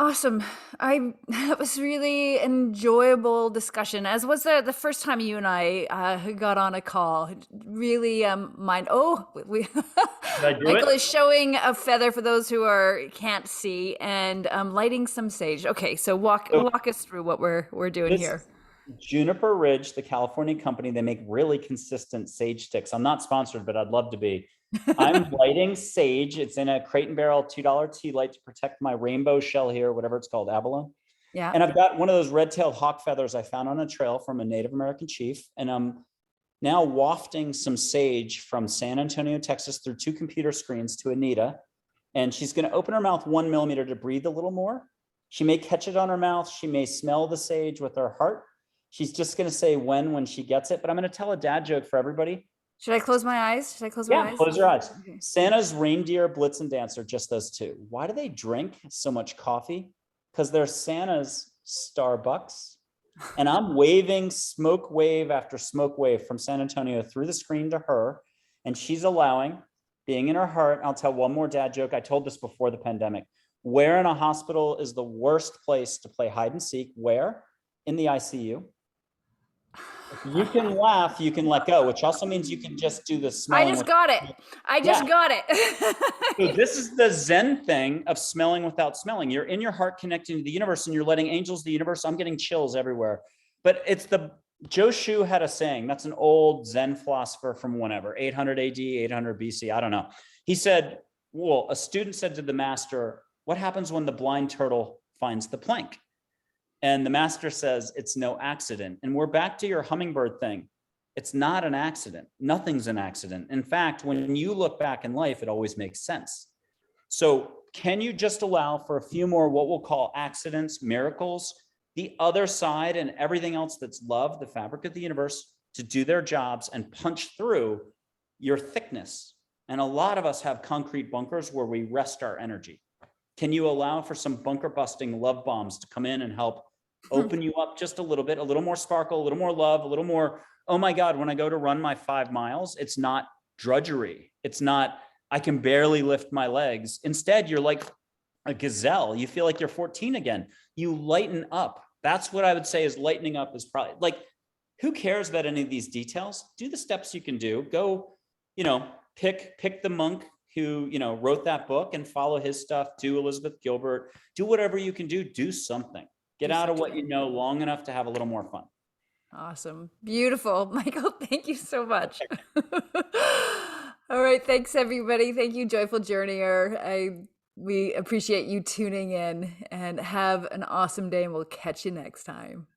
S1: Awesome. That was really enjoyable discussion, as was the first time you and I got on a call. Really, Michael is showing a feather for those who can't see, and lighting some sage. Okay, so walk us through what we're doing here.
S2: Juniper Ridge, the California company, they make really consistent sage sticks. I'm not sponsored, but I'd love to be. I'm lighting sage. It's in a Crate and Barrel $2 tea light to protect my rainbow shell here, whatever it's called, abalone.
S1: Yeah.
S2: And I've got one of those red-tailed hawk feathers I found on a trail from a Native American chief. And I'm now wafting some sage from San Antonio, Texas through 2 computer screens to Anita. And she's going to open her mouth 1 millimeter to breathe a little more. She may catch it on her mouth. She may smell the sage with her heart. She's just going to say when she gets it. But I'm going to tell a dad joke for everybody.
S1: Should I close my eyes? Should I close my eyes?
S2: Close your eyes.
S1: Okay.
S2: Santa's reindeer, Blitzen dancer, just those two. Why do they drink so much coffee? Because they're Santa's Starbucks. And I'm waving smoke wave after smoke wave from San Antonio through the screen to her. And she's allowing, being in her heart. I'll tell one more dad joke. I told this before the pandemic. Where in a hospital is the worst place to play hide and seek? Where? In the ICU. If you can laugh, you can let go, which also means you can just do the smelling.
S1: I just got it. I just got it.
S2: So this is the Zen thing of smelling without smelling. You're in your heart connecting to the universe and you're letting angels, the universe. I'm getting chills everywhere. But it's Joe Shu had a saying, that's an old Zen philosopher from whenever, 800 AD, 800 BC, I don't know. He said, well, a student said to the master, what happens when the blind turtle finds the plank? And the master says, it's no accident. And we're back to your hummingbird thing. It's not an accident. Nothing's an accident. In fact, when you look back in life, it always makes sense. So can you just allow for a few more what we'll call accidents, miracles, the other side and everything else that's love, the fabric of the universe, to do their jobs and punch through your thickness? And a lot of us have concrete bunkers where we rest our energy. Can you allow for some bunker busting love bombs to come in and help open you up just a little bit, a little more sparkle, a little more love, a little more, oh my God, when I go to run my 5 miles, it's not drudgery. It's not, I can barely lift my legs. Instead, you're like a gazelle. You feel like you're 14 again. You lighten up. That's what I would say is lightening up is probably like, who cares about any of these details? Do the steps you can do. Go, pick the monk who, wrote that book and follow his stuff. Do Elizabeth Gilbert, do whatever you can do something. Get out of what you know long enough to have a little more fun.
S1: Awesome. Beautiful. Michael, thank you so much. All right. Thanks, everybody. Thank you, Joyful Journeyer. We appreciate you tuning in and have an awesome day, and we'll catch you next time.